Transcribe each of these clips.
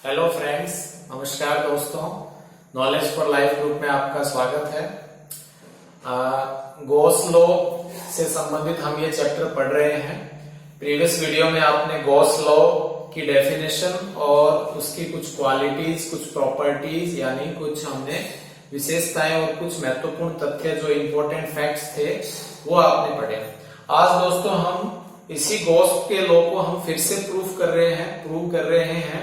Hello friends, नमस्कार दोस्तों। Knowledge for life group में आपका स्वागत है। गॉस लॉ से संबंधित हम ये चैप्टर पढ़ रहे हैं। प्रीवियस वीडियो में आपने गॉस लॉ की डेफिनेशन और उसकी कुछ क्वालिटीज, कुछ प्रॉपर्टीज यानी कुछ हमने विशेषताएं और कुछ महत्वपूर्ण तथ्य जो इम्पोर्टेंट फैक्ट्स थे वो आपने पढ़े। आज दोस्तों हम इसी गॉस के लॉ को हम फिर से प्रूव कर रहे हैं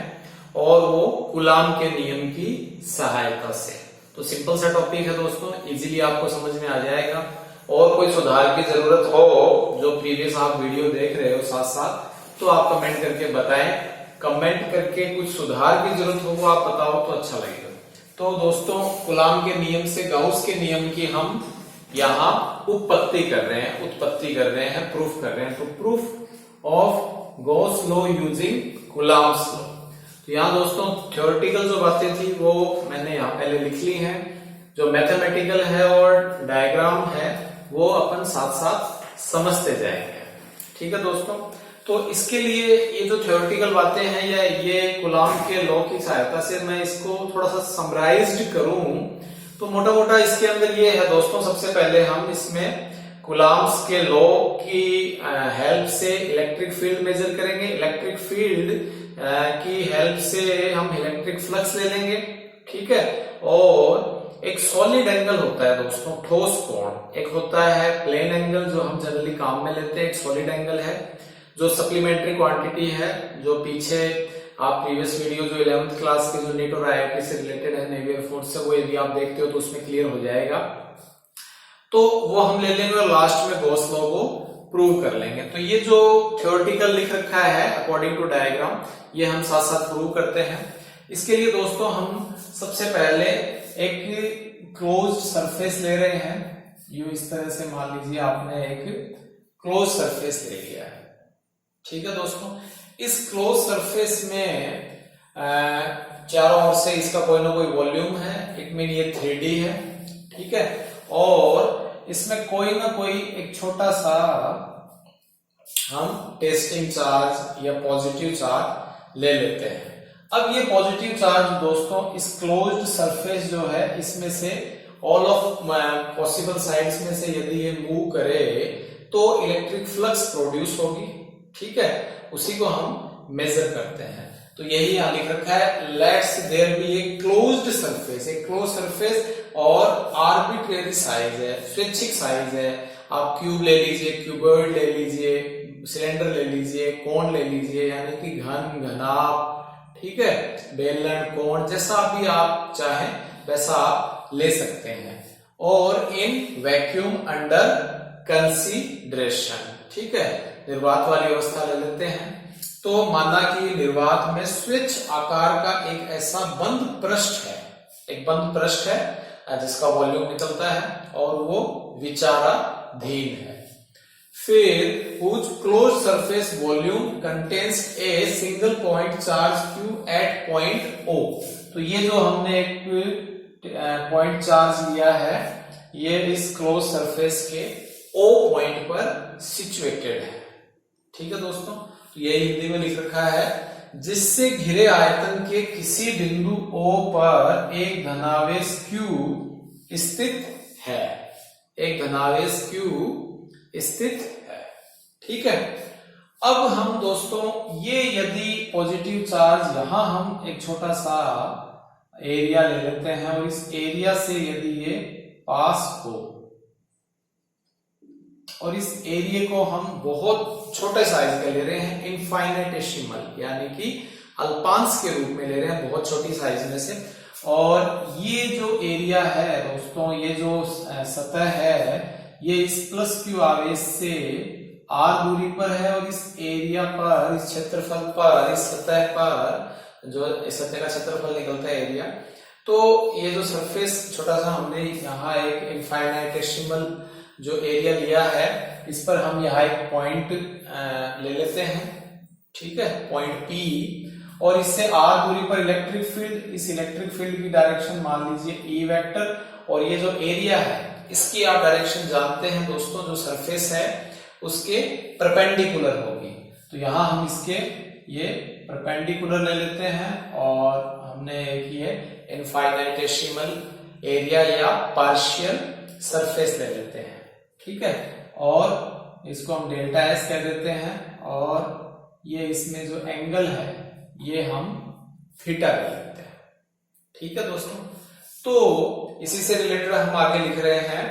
और वो कूलाम के नियम की सहायता से। तो सिंपल सा टॉपिक है दोस्तों, इजीली आपको समझ में आ जाएगा। और कोई सुधार की जरूरत हो जो प्रीवियस आप वीडियो देख रहे हो साथ साथ, तो आप कमेंट करके बताएं। कमेंट करके कुछ सुधार की जरूरत हो वो आप बताओ तो अच्छा लगेगा। तो दोस्तों कूलाम के नियम से गॉस के नियम की हम यहाँ उत्पत्ति कर रहे हैं, प्रूफ कर रहे हैं। तो proof of Gauss law using coulombs law. तो यहाँ दोस्तों थ्योरेटिकल जो बातें थी वो मैंने यहाँ पहले लिख ली हैं। जो मैथमेटिकल है और डायग्राम है वो अपन साथ साथ समझते जाएंगे। ठीक है दोस्तों। तो इसके लिए ये जो थ्योरेटिकल बातें हैं या ये कूलाम के लॉ की सहायता से मैं इसको थोड़ा सा समराइज्ड करूं तो मोटा मोटा इसके अंदर ये है दोस्तों। सबसे पहले हम इसमें कूलाम्स के लॉ की हेल्प से इलेक्ट्रिक फील्ड मेजर करेंगे। इलेक्ट्रिक फील्ड की हेल्प से हम इलेक्ट्रिक फ्लक्स ले लेंगे। ठीक है। और एक सॉलिड एंगल होता है दोस्तों, ठोस कोण। एक होता है प्लेन एंगल जो हम जनरली काम में लेते हैं। एक सॉलिड एंगल है जो सप्लीमेंट्री क्वांटिटी है, जो पीछे आप प्रीवियस वीडियो जो 11th क्लास के जो नीट और IIT से रिलेटेड है, नेवी एयरफोर्स से, वो यदि आप देखते हो तो उसमें क्लियर हो जाएगा। तो वो हम ले लेंगे और लास्ट में गॉस लॉ को प्रूव कर लेंगे। तो ये जो थ्योरेटिकल लिख रखा है अकॉर्डिंग टू डायग्राम, ये हम साथ साथ प्रूव करते हैं। इसके लिए दोस्तों हम सबसे पहले एक क्लोज्ड सरफेस ले रहे हैं। यूं इस तरह से मान लीजिए आपने एक क्लोज सरफेस ले लिया है। ठीक है दोस्तों। इस क्लोज सरफेस में चारों ओर से इसका कोई ना कोई वॉल्यूम है। इट मीन ये 3D है। ठीक है। और इसमें कोई ना कोई एक छोटा सा हम टेस्टिंग चार्ज या पॉजिटिव चार्ज ले लेते हैं। अब ये पॉजिटिव चार्ज दोस्तों इस क्लोज्ड सरफेस जो है इसमें से ऑल ऑफ पॉसिबल साइड्स में से यदि ये मूव करे तो इलेक्ट्रिक फ्लक्स प्रोड्यूस होगी। ठीक है। उसी को हम मेजर करते हैं। तो यही यहां लिख रखा है, let there be a closed surface. एक क्लोज सरफेस और आर्बिट्रेरी साइज है, स्वैच्छिक साइज है। आप क्यूब ले लीजिए, क्यूबॉइड ले लीजिए, सिलेंडर ले लीजिए, कोन ले लीजिए, यानी कि घन, घनाभ, ठीक है, बेलन, कोण, जैसा भी आप चाहें वैसा आप ले सकते हैं। और इन वैक्यूम अंडर कंसीडरेशन। ठीक है। निर्वात वाली अवस्था ले लेते हैं। तो माना कि निर्वात में स्विच आकार का एक ऐसा बंद पृष्ठ है, एक बंद पृष्ठ है जिसका वॉल्यूम निकलता है और वो विचाराधीन है। फिर whose closed surface volume contains a single point charge Q at point O। तो ये जो हमने एक पॉइंट चार्ज लिया है ये इस क्लोज सरफेस के O पॉइंट पर सिचुएटेड है। ठीक है दोस्तों। तो ये हिंदी में लिख रखा है, जिससे घिरे आयतन के किसी बिंदु O पर एक धनावेश Q स्थित है। एक धनावेश Q स्थित है। ठीक है। अब हम दोस्तों ये यदि पॉजिटिव चार्ज यहां हम एक छोटा सा एरिया ले लेते हैं और इस एरिया से यदि ये पास हो और इस एरिया को हम बहुत छोटे साइज का ले रहे हैं, इनफाइनेटेसिमल यानी कि अल्पांश के रूप में ले रहे हैं, बहुत छोटी साइज में से। और ये जो एरिया है दोस्तों, ये जो सतह है ये इस प्लस क्यू आवेश से r दूरी पर है और इस एरिया पर, इस क्षेत्रफल पर, इस सतह पर जो इस सतह का क्षेत्रफल निकलता है एरिया। तो ये जो सरफेस छोटा सा हमने यहाँ एक इनफाइनेटेसिमल जो एरिया लिया है इस पर हम यहाँ एक पॉइंट ले लेते हैं। ठीक है। Point P। और इससे r दूरी पर इलेक्ट्रिक फील्ड, इस इलेक्ट्रिक फील्ड की डायरेक्शन मान लीजिए E वेक्टर। और ये जो एरिया है इसकी आप डायरेक्शन जानते हैं दोस्तों, जो सरफेस है उसके परपेंडिकुलर होगी। तो यहां हम इसके ये परपेंडिकुलर ले लेते हैं और हमने ये इनफाइनाइटेसिमल एरिया या पार्शियल सरफेस ले लेते हैं, ठीक है। और इसको हम डेल्टा एस कह देते हैं और ये इसमें जो एंगल है ये हम थीटा ले लेते हैं, ठीक है दोस्तों। तो इसी से रिलेटेड हम आगे लिख रहे हैं,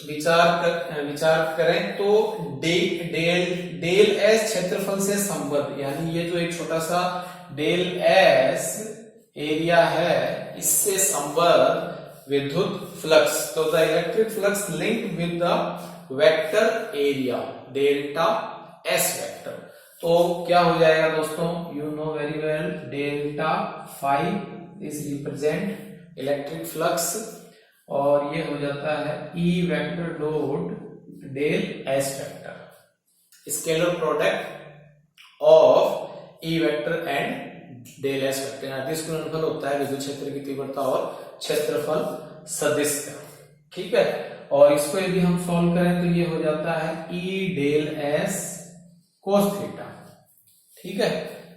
विचार करें तो डेल एस क्षेत्रफल से संबद्ध, यानी ये जो एक छोटा सा डेल एस एरिया है इससे संबद्ध विद्युत फ्लक्स, तो the electric flux link with the vector area delta S vector. तो क्या हो जाएगा दोस्तों, you know very well, delta phi is represent electric flux और ये हो जाता है E vector dot del S vector, scalar product of E vector and del S vector. This गुणनफल होता है विद्युत क्षेत्र की तीव्रता और क्षेत्रफल सदिश का, ठीक है। और इसको यदि हम सॉल्व करें तो ये हो जाता है E del S cos theta, ठीक है।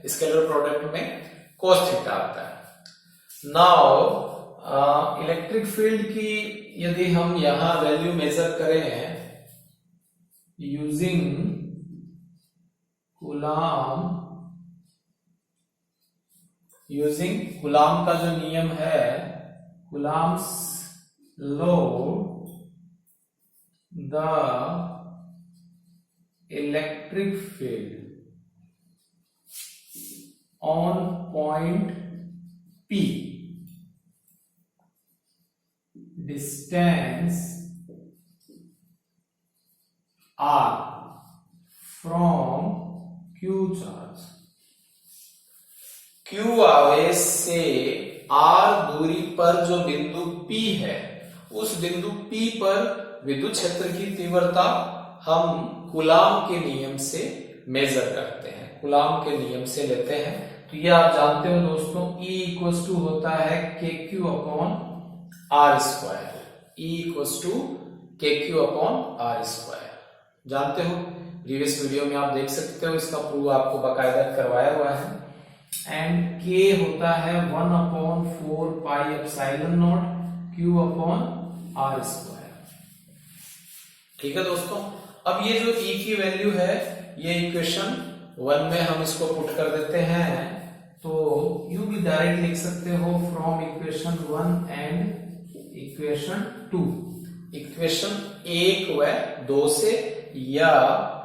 स्केलर प्रोडक्ट में कोस थीटा आता है। नाउ इलेक्ट्रिक फील्ड की यदि हम यहां वैल्यू मेजर करें यूजिंग कूलाम का जो नियम है, coulombs law, the electric field on point P distance r from q charge, q आवेश से r दूरी पर जो बिंदु P है, उस बिंदु P पर विद्युत क्षेत्र की तीव्रता हम कूलाम के नियम से मेजर करते हैं, कूलाम के नियम से लेते हैं। तो ये आप जानते हो दोस्तों, E इक्वल्स टू होता है KQ upon are square, E equals to KQ upon are square, जानते हो, प्रीवियस वीडियो में आप देख सकते हो, इसका प्रूफ आपको बाकायदा करवाया हुआ है। एंड K होता है 1 upon 4 pi epsilon naught Q upon are square, ठीक है दोस्तों। अब ये जो E की वैल्यू है ये इक्वेशन 1 में हम इसको पुट कर देते हैं, तो यू भी डायरेक्ट लिख सकते हो from equation 1 and equation 2, equation 1 व 2 से, या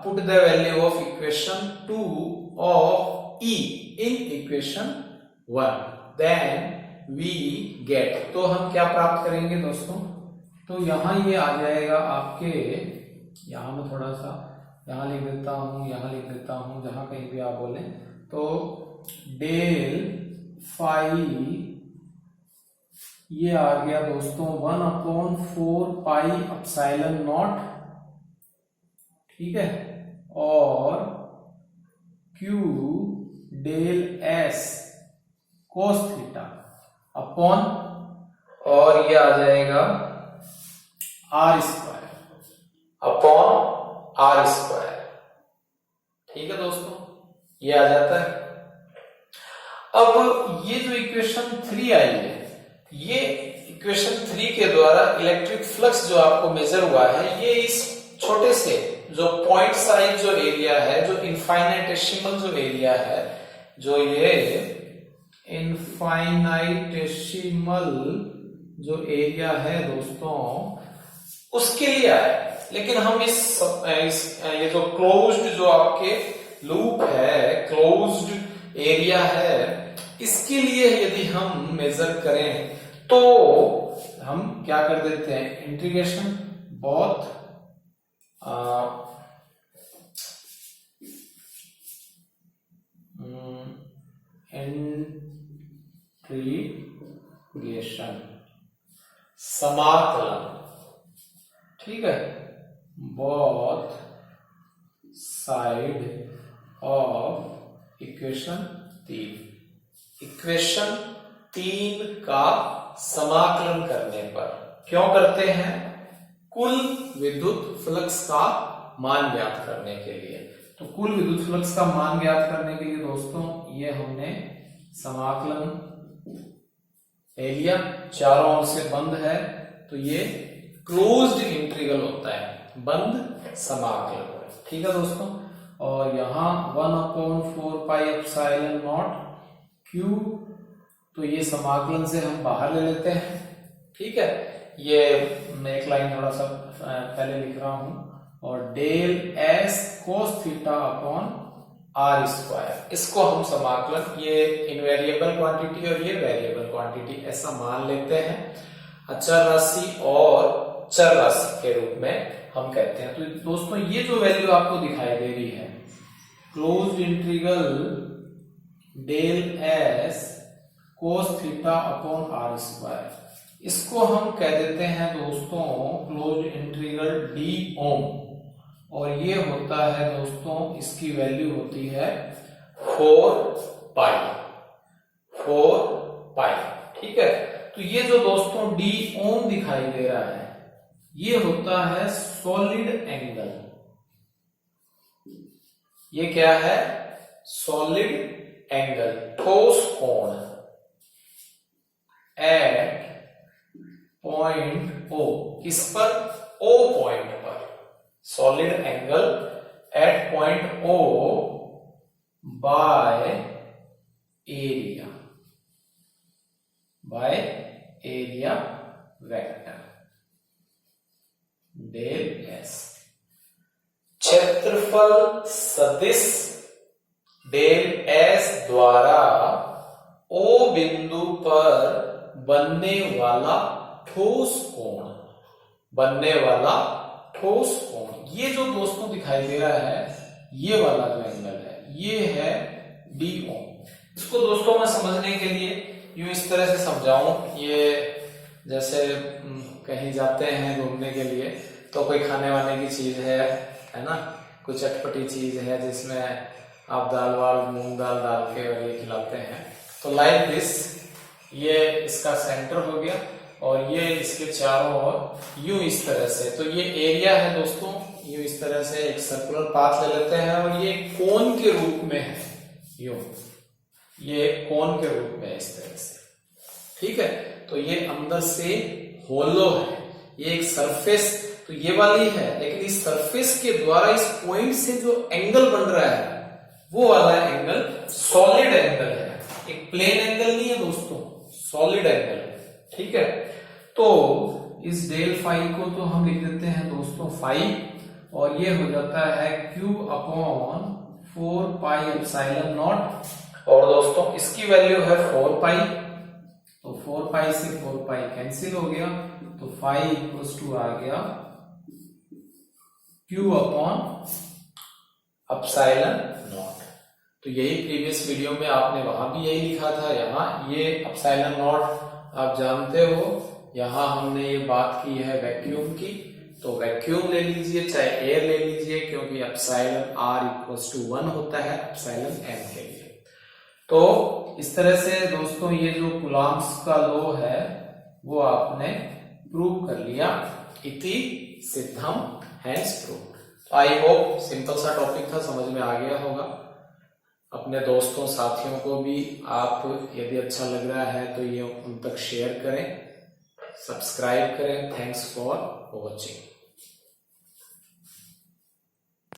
put the value of equation 2 of E in equation 1, then we get, तो हम क्या प्राप्त करेंगे दोस्तों, तो यहां ये आ जाएगा आपके, यहां मैं थोड़ा सा यहां लिख देता हूं, यहां लिख देता हूं, जहां कहीं भी आप बोले, तो डेल फाई ये आ गया दोस्तों 1 अपॉन 4 पाई एप्सिलॉन नॉट, ठीक है, और Q del S cos theta upon, और ये आ जाएगा R square upon are square, ठीक है दोस्तों, ये आ जाता है। अब ये जो इक्वेशन 3 आई है, ये इक्वेशन 3 के द्वारा इलेक्ट्रिक फ्लक्स जो आपको मेजर हुआ है, ये इस छोटे से जो पॉइंट साइज जो एरिया है, जो इनफाइनाइटेसिमल जो एरिया है, जो ये इनफाइनाइटेसिमल जो एरिया है दोस्तों, उसके लिए आए। लेकिन हम इस ये जो क्लोज्ड जो आपके लूप है, क्लोज्ड एरिया है, इसके लिए यदि हम मेजर करें तो हम क्या कर देते हैं, इंटीग्रेशन बोथ इंटीग्रेशन समाकलन, ठीक है, both side of equation 3, equation 3 का समाकलन करने पर, क्यों करते हैं, कुल विद्युत फ्लक्स का मान ज्ञात करने के लिए। तो कुल विद्युत फ्लक्स का मान ज्ञात करने के लिए दोस्तों ये हमने समाकलन ले लिया, चारों ओर से बंद है तो ये क्लोज्ड इंटीग्रल होता है, बंद समाकलन। ठीक है दोस्तों, और यहाँ 1/4 पाई एप्सिलॉन नॉट क्यू, तो ये समाकलन से हम बाहर ले लेते हैं। ठीक है, ये मैं एक लाइन थोड़ा सा पहले लिख रहा हूं, और del S cos theta upon are square, इसको हम समाकलन, ये इनवेरिएबल क्वांटिटी और ये वेरिएबल क्वांटिटी ऐसा मान लेते हैं, अचर राशि और चर राशि के रूप में हम कहते हैं। तो दोस्तों ये जो वैल्यू आपको दिखाई दे रही है, closed integral del S cos theta upon are square, इसको हम कह देते हैं दोस्तों क्लोज्ड इंटीग्रल डी ओम, और ये होता है दोस्तों, इसकी वैल्यू होती है 4 पाई। ठीक है, तो ये जो दोस्तों डी ओम दिखाई दे रहा है ये होता है सॉलिड एंगल। ये क्या है? सॉलिड एंगल, ठोस कोण एट पॉइंट ओ, किस पर? ओ पॉइंट पर, solid angle at point O by area vector del S, क्षेत्रफल सदिश डेल एस द्वारा ओ बिंदु पर बनने वाला ठोस कोण, ये जो दोस्तों दिखाई दे रहा है, ये वाला जो एंगल है ये है डी ओम। इसको दोस्तों मैं समझने के लिए यूं इस तरह से समझाऊं, ये जैसे कहीं जाते हैं घूमने के लिए तो कोई खाने वाने की चीज है ना, कुछ चटपटी चीज है जिसमें आप दाल वाल मूंग दाल डाल के और ये खिलाते हैं, तो लाइक दिस, ये इसका सेंटर हो गया और ये इसके चारों ओर यूं इस तरह से, तो ये एरिया है दोस्तों, यूं इस तरह से एक सर्कुलर पाथ ले लेते हैं और ये कोन के रूप में है, यूं ये कोन के रूप में इस तरह से। ठीक है, तो ये अंदर से होलो है, ये एक सरफेस तो ये वाली है, लेकिन इस सरफेस के द्वारा इस पॉइंट से जो एंगल बन रहा है वो वाला एंगल सॉलिड एंगल है, एक प्लेन एंगल नहीं है दोस्तों, सॉलिड एंगल। ठीक है, तो इस डेल फाई को तो हम लिख देते हैं दोस्तों फाई, और ये हो जाता है Q upon 4 pi epsilon not, और दोस्तों इसकी वैल्यू है 4 पाई, तो 4 पाई से 4 पाई कैंसिल हो गया, तो फाई इक्वल्स टू आ गया Q अपॉन एप्सिलॉन नॉट। तो यही प्रीवियस वीडियो में आपने वहां भी यही लिखा था, यहाँ ये एप्सिलॉन नॉट आप जानते हो, यहाँ हमने ये बात की है वैक्यूम की, तो वैक्यूम ले लीजिए चाहे एयर ले लीजिए, क्योंकि एप्सिलॉन आर इक्वल्स टू 1 होता है एप्सिलॉन एम के लिए। तो इस तरह से दोस्तों ये जो कूलॉम्स का लॉ है वो आपने प्रूव कर लिया, इति सिद्धम hence proved. I hope simple सा टॉपिक था, समझ में आ गया होगा। अपने दोस्तों साथियों को भी आप यदि अच्छा लग रहा है तो ये उन तक शेयर करें, सब्सक्राइब करें। Thanks for watching.